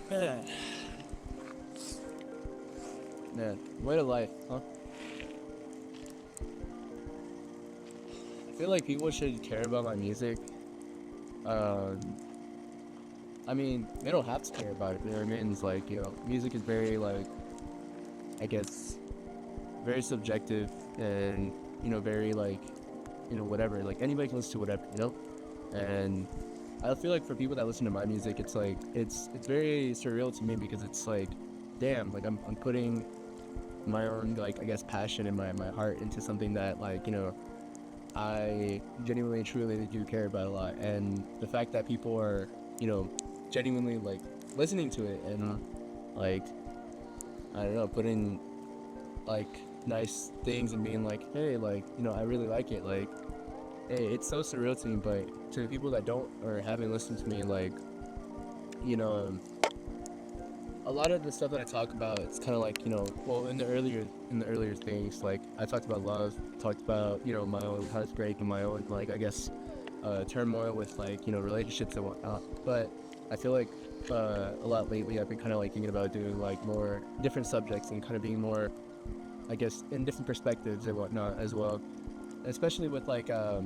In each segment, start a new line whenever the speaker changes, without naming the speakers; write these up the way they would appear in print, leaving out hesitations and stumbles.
Man, way to life, huh? I feel like people should care about my music. Um, I mean, they don't have to care about it. You know what I mean? It's like, music is very, like, I guess, very subjective and, very, like, whatever. Like, anybody can listen to whatever. And I feel like for people that listen to my music, it's like, it's very surreal to me because it's like, damn, like, I'm putting my own, like, I guess, passion and my heart into something that, like, I genuinely and truly do care about a lot. And the fact that people are, genuinely, like, listening to it and, like, I don't know, putting, like, nice things and being like, hey, like, I really like it. Like, hey, it's so surreal to me, but to the people that don't or haven't listened to me, like, you know, um, a lot of the stuff that I talk about, it's kind of like, well, in the earlier things, like I talked about love, talked about, my own heartbreak and my own, like, I guess, turmoil with, like, relationships and whatnot. But I feel like a lot lately I've been kind of like thinking about doing like more different subjects and kind of being more, I guess, in different perspectives and whatnot as well, especially with like the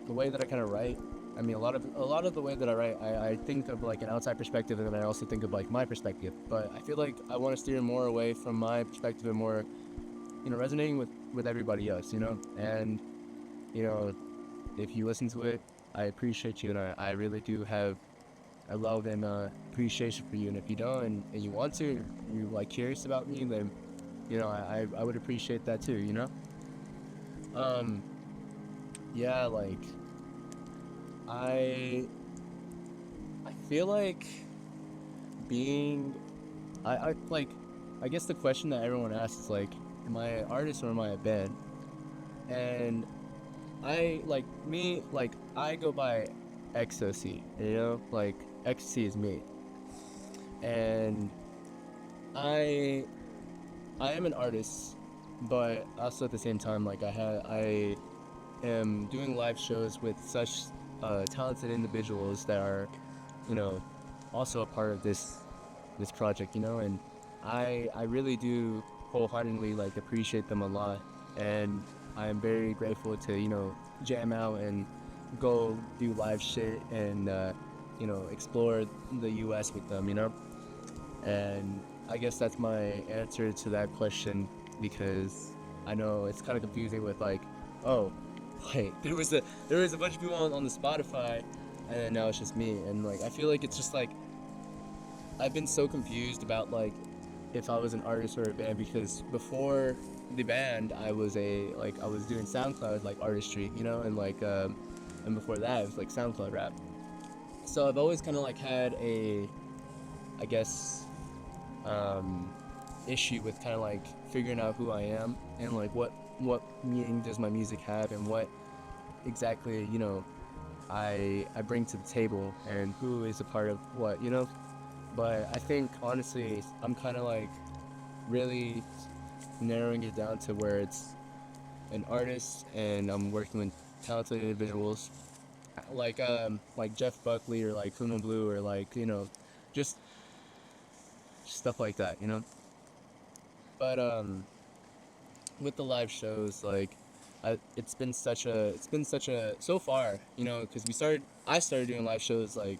way that I kind of write. I mean, a lot of the way that I write, I think of like an outside perspective, and then I also think of like my perspective. But I feel like I want to steer more away from my perspective and more, resonating with everybody else, And you know, if you listen to it, I appreciate you, and I really do have a love and appreciation for you. And if you don't, and you want to, you're like curious about me, then I would appreciate that too. Um, yeah, like I I feel like being I like I guess the question that everyone asks is like, am I an artist or am I a band? And I like me like I go by ecstasy, like ecstasy is me. And I I am an artist, but also at the same time, like I am doing live shows with such talented individuals that are, you know, also a part of this project, and I really do wholeheartedly like appreciate them a lot, and I am very grateful to jam out and go do live shit and explore the U.S. with them, and I guess that's my answer to that question, because I know it's kind of confusing with like, oh, wait, there was a bunch of people on the Spotify, and then now it's just me, and like I feel like it's just like I've been so confused about like if I was an artist or a band, because before the band I was doing SoundCloud like artistry, and before that it was like SoundCloud rap. So I've always kind of like had a, I guess, um, issue with kind of like figuring out who I am and like what meaning does my music have, and what exactly I bring to the table, and who is a part of what. But I think honestly I'm kind of like really narrowing it down to where it's an artist and I'm working with talented individuals like Jeff Buckley or like Kuma Blue or like just stuff like that. But with the live shows, like it's been such a so far, because I started doing live shows like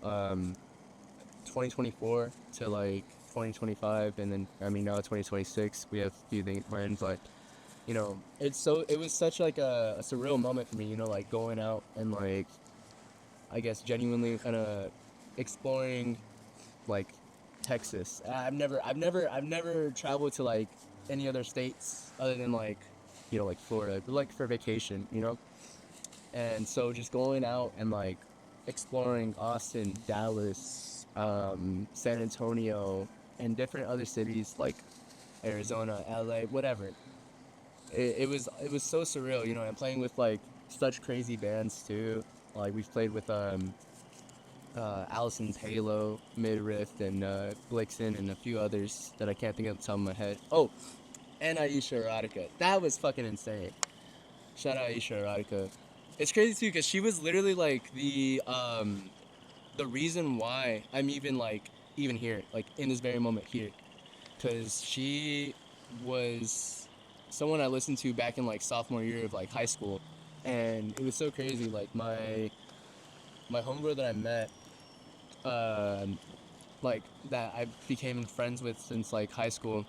um 2024 to like 2025, and then I mean now 2026 we have a few things planned, but it was such like a surreal moment for me, like going out and like I guess genuinely kind of exploring like Texas. I've never traveled to like any other states other than like like Florida, but like for vacation, and so just going out and like exploring Austin, Dallas, San Antonio, and different other cities like Arizona, LA, whatever. It was so surreal, and playing with like such crazy bands too. Like we've played with Allison's Halo, Midriff, and Blixen, and a few others that I can't think of the top of my head. Oh, and Aisha Erotica. That was fucking insane. Shout out Aisha Erotica. It's crazy too because she was literally like the reason why I'm even like even here, like in this very moment here, because she was someone I listened to back in like sophomore year of like high school, and it was so crazy. Like my homegirl that I met, um, like that I became friends with since like high school.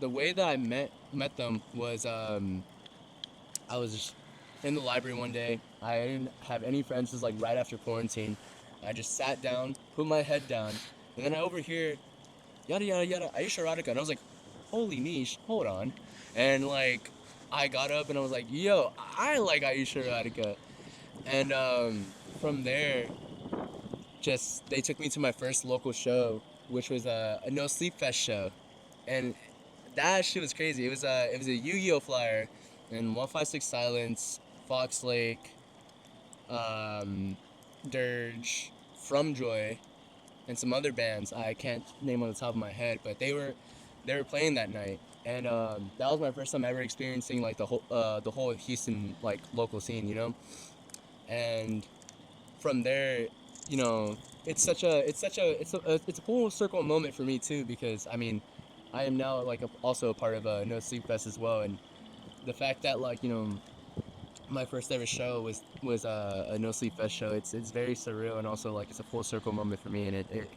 The way that I met them was I was just in the library one day. I didn't have any friends. It was like right after quarantine. I just sat down, put my head down, and then I overhear yada yada yada Aisha erotica, and I was like, holy niche, hold on, and like I got up and I was like, yo, I like Aisha erotica, and from there, just they took me to my first local show, which was a No Sleep Fest show, and that shit was crazy. It was a Yu-Gi-Oh flyer, and 156 Silence, Fox Lake, um, Dirge, From Joy, and some other bands I can't name on the top of my head, but they were playing that night, and that was my first time ever experiencing like the whole Houston like local scene, and from there, you know, it's a full circle moment for me too, because I mean, I am now like also a part of No Sleep Fest as well, and the fact that like my first ever show was a No Sleep Fest show. It's very surreal, and also like it's a full circle moment for me, and it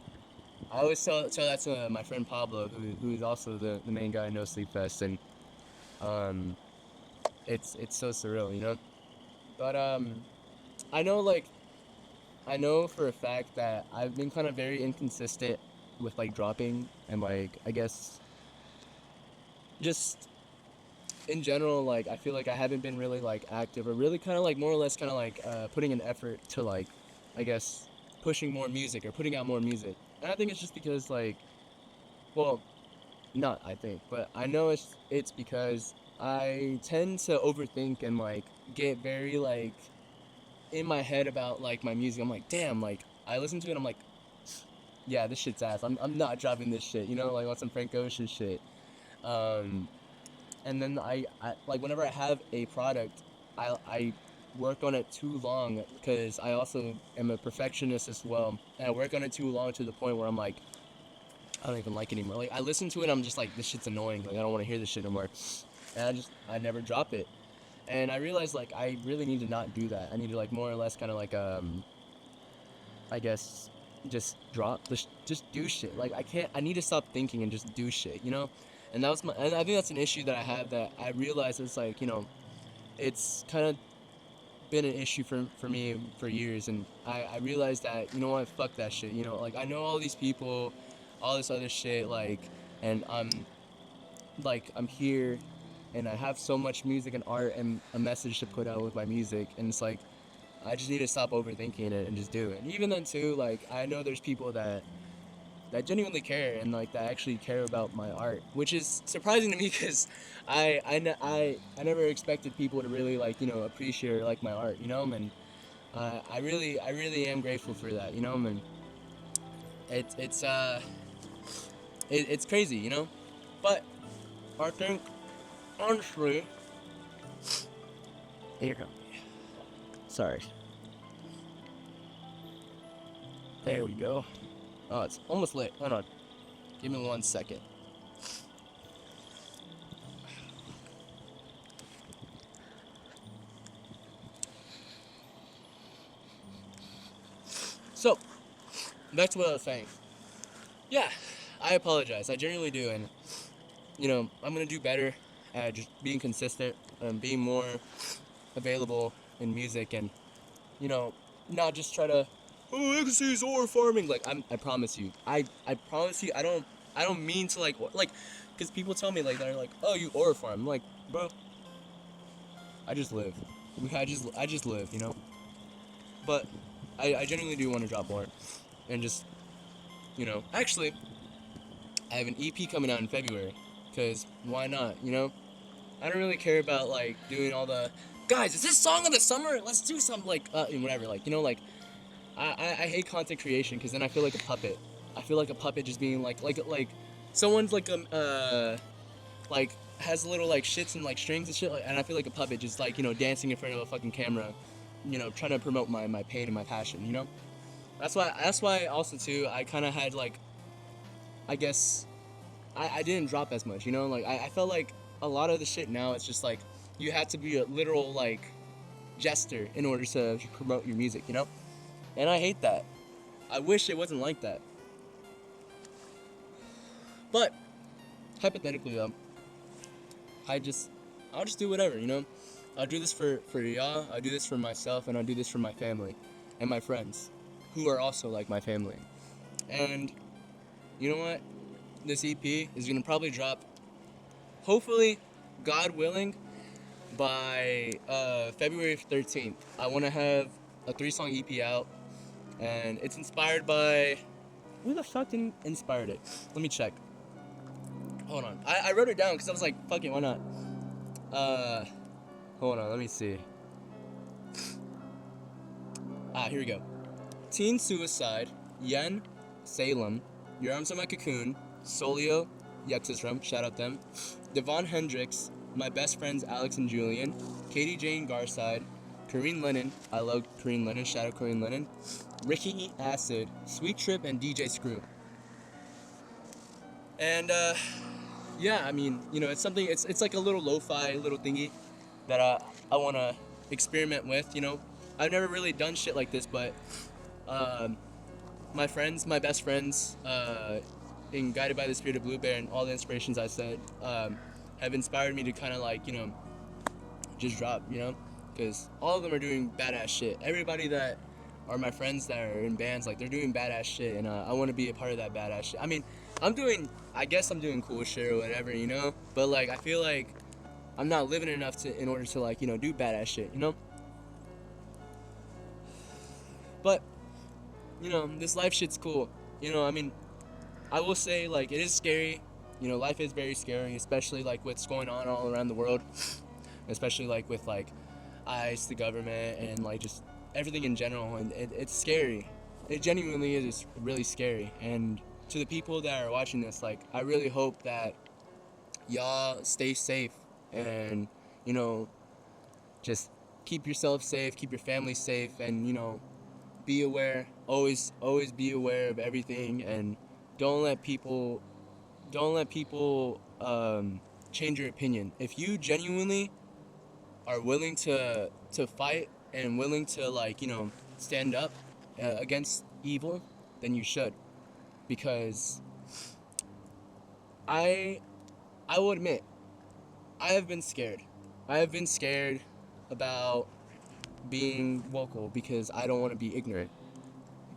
I always tell that to my friend Pablo, who is also the main guy in No Sleep Fest, and um it's so surreal, But I know like I know for a fact that I've been kind of very inconsistent with like dropping, and like I guess just in general, like I feel like I haven't been really like active, or really kind of like more or less kind of like putting an effort to like I guess pushing more music or putting out more music. And I think it's just because like, well, not I think, but I know it's because I tend to overthink and like get very like in my head about like my music. I'm like, damn, like I listen to it, I'm like, yeah, this shit's ass. I'm not dropping this shit, like on some Frank Ocean shit. Um, and then I like whenever I have a product, I work on it too long, because I also am a perfectionist as well, and I work on it too long to the point where I'm like, I don't even like it anymore. Like I listen to it, I'm just like, this shit's annoying. Like I don't want to hear this shit anymore, and I never drop it. And I realized like I really need to not do that. I need to like more or less kind of like I guess just just do shit. Like I can't. I need to stop thinking and just do shit. And that was and I think that's an issue that I have, that I realize it's like it's kind of been an issue for me for years, and I realized that what, fuck that shit. Like I know all these people, all this other shit, like, and I'm here, and I have so much music and art and a message to put out with my music, and it's like I just need to stop overthinking it and just do it. And even then too, like I know there's people that genuinely care, and like that actually care about my art, which is surprising to me, because I never expected people to really like appreciate or like my art, and I really am grateful for that, and it's crazy, but I think honestly, here you go. Sorry. There we go. Oh, it's almost lit. Hold on. Give me 1 second. So, back to what I was saying. Yeah, I apologize. I genuinely do. And, I'm going to do better at just being consistent and being more available in music, and, not just try to, oh, Legacy's ore farming. Like, I promise you. I promise you, I don't mean to, like, because people tell me, like, they're like, oh, you ore farm. I'm like, bro, I just live. I just live, But I genuinely do want to drop more. And just, actually, I have an EP coming out in February. Because why not, I don't really care about, like, doing all the, guys, is this song of the summer? Let's do some, like, whatever. Like, like, I hate content creation, because then I feel like a puppet. I feel like a puppet just being like someone's like like has little like shits and like strings and shit, like, and I feel like a puppet just dancing in front of a fucking camera, trying to promote my pain and my passion, That's why also too I kind of had like, I guess I didn't drop as much, you know, like I felt like a lot of the shit now it's just like you have to be a literal like jester in order to promote your music, you know, and I hate that. I wish it wasn't like that. But hypothetically though, I just I'll just do whatever, you know. I'll do this for y'all. I'll do this for myself, and I'll do this for my family and my friends, who are also like my family. And you know what? This EP is gonna probably drop, hopefully, God willing, by February 13th. I want to have a 3-song EP out, and it's inspired by who the fuck inspired it? Let me check. Hold on. I wrote it down because I was like, fuck it, why not? Uh, Hold on, let me see. Here we go. Teen Suicide, Yen, Salem, Your Arms Are My Cocoon, Solio, Yexisrum, shout out them, Devon Hendricks, my best friends Alex and Julian, Katie Jane Garside, Corrine Lennon, I love Corrine Lennon, shout out Corrine Lennon, Ricky Acid, Sweet Trip, and DJ Screw. And yeah, I mean, you know, it's something. It's like a little lo-fi little thingy that I want to experiment with. You know, I've never really done shit like this, but my friends, my best friends, in Guided by the Spirit of Blue Bear and all the inspirations I said, have inspired me to kind of like, you know, just drop, you know, because all of them are doing badass shit. Everybody that are my friends that are in bands, like they're doing badass shit, and I want to be a part of that badass shit. I mean, I guess I'm doing cool shit or whatever, you know, but like I feel like I'm not living enough in order to like, you know, do badass shit, you know. But you know, this life shit's cool, you know. I mean, I will say like it is scary, you know. Life is very scary, especially like what's going on all around the world, especially like with like ICE, the government, and like just everything in general, and it's scary. It genuinely is really scary. And to the people that are watching this, like I really hope that y'all stay safe, and you know, just keep yourself safe, keep your family safe, and you know, be aware. Always be aware of everything, and don't let people change your opinion. If you genuinely are willing to fight and willing to like, you know, stand up against evil, then you should. Because I will admit, I have been scared. I have been scared about being vocal because I don't want to be ignorant.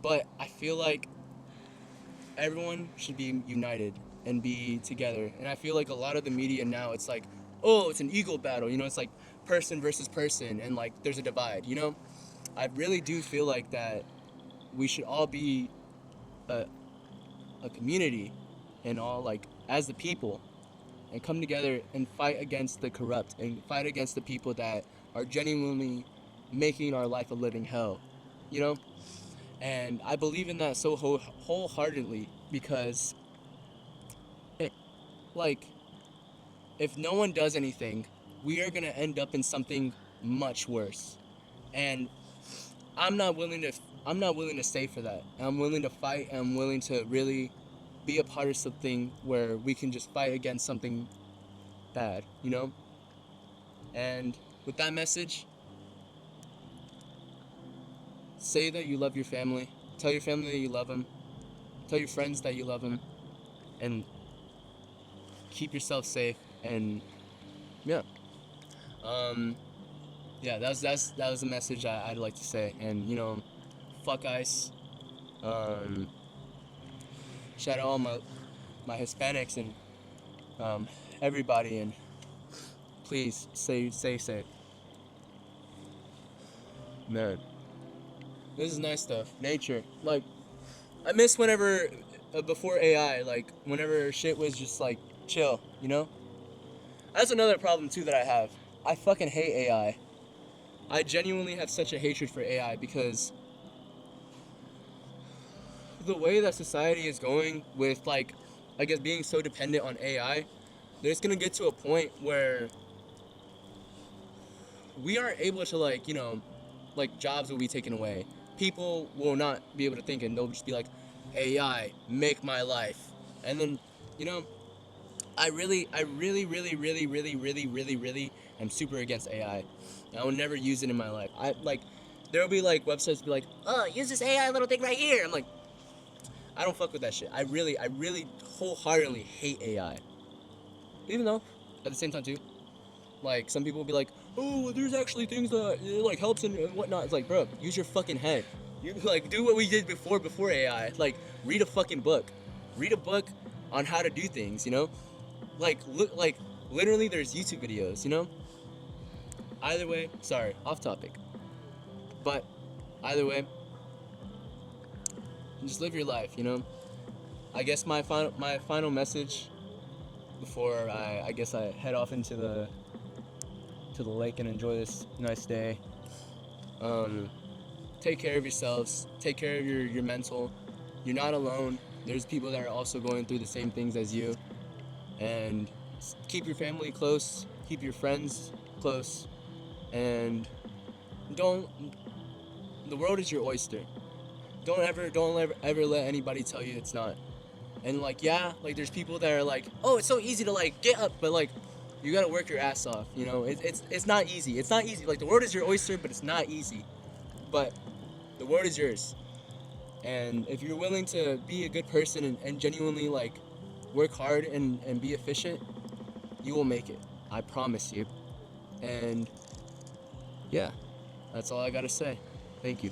But I feel like everyone should be united and be together. And I feel like a lot of the media now, it's like, oh, it's an ego battle. You know, it's like person versus person, and like there's a divide. You know, I really do feel like that we should all be a community and all like as the people, and come together and fight against the corrupt and fight against the people that are genuinely making our life a living hell, you know. And I believe in that so wholeheartedly, because it, like, if no one does anything, we are gonna end up in something much worse. And I'm not willing to stay for that. I'm willing to fight, and I'm willing to really be a part of something where we can just fight against something bad, you know? And with that message, say that you love your family. Tell your family that you love them. Tell your friends that you love them. And keep yourself safe. And yeah. Yeah, that was the message I'd like to say. And you know, fuck ICE. Shout out all my Hispanics and everybody, and please stay safe. Man, this is nice stuff. Nature, like I miss whenever before AI, like whenever shit was just like chill, you know. That's another problem too that I have. I fucking hate AI. I genuinely have such a hatred for AI because the way that society is going with like, I guess being so dependent on AI, there's gonna get to a point where we aren't able to like, you know, like jobs will be taken away. people will not be able to think, and they'll just be like, AI, make my life. And then, you know, I really am super against AI. I will never use it in my life. There'll be like websites be like, oh, use this AI little thing right here. I'm like, I don't fuck with that shit. I really wholeheartedly hate AI. Even though, at the same time too, like some people will be like, oh, well, there's actually things that like helps and whatnot. It's like, bro, use your fucking head. You like do what we did before AI. Like read a fucking book. Read a book on how to do things. You know, like look like literally there's YouTube videos. You know. Either way, sorry, off topic. But either way, just live your life. You know. I guess my final message before I guess I head off into the lake and enjoy this nice day. Take care of yourselves. Take care of your mental. You're not alone. There's people that are also going through the same things as you. And keep your family close. Keep your friends close. And the world is your oyster. Don't ever let anybody tell you it's not. And like, yeah, like there's people that are like, oh, it's so easy to like get up, but like you gotta work your ass off. You know, it's not easy. It's not easy. Like the world is your oyster, but it's not easy. But the world is yours. And if you're willing to be a good person and genuinely like work hard and be efficient, you will make it. I promise you. And yeah, that's all I gotta say. Thank you.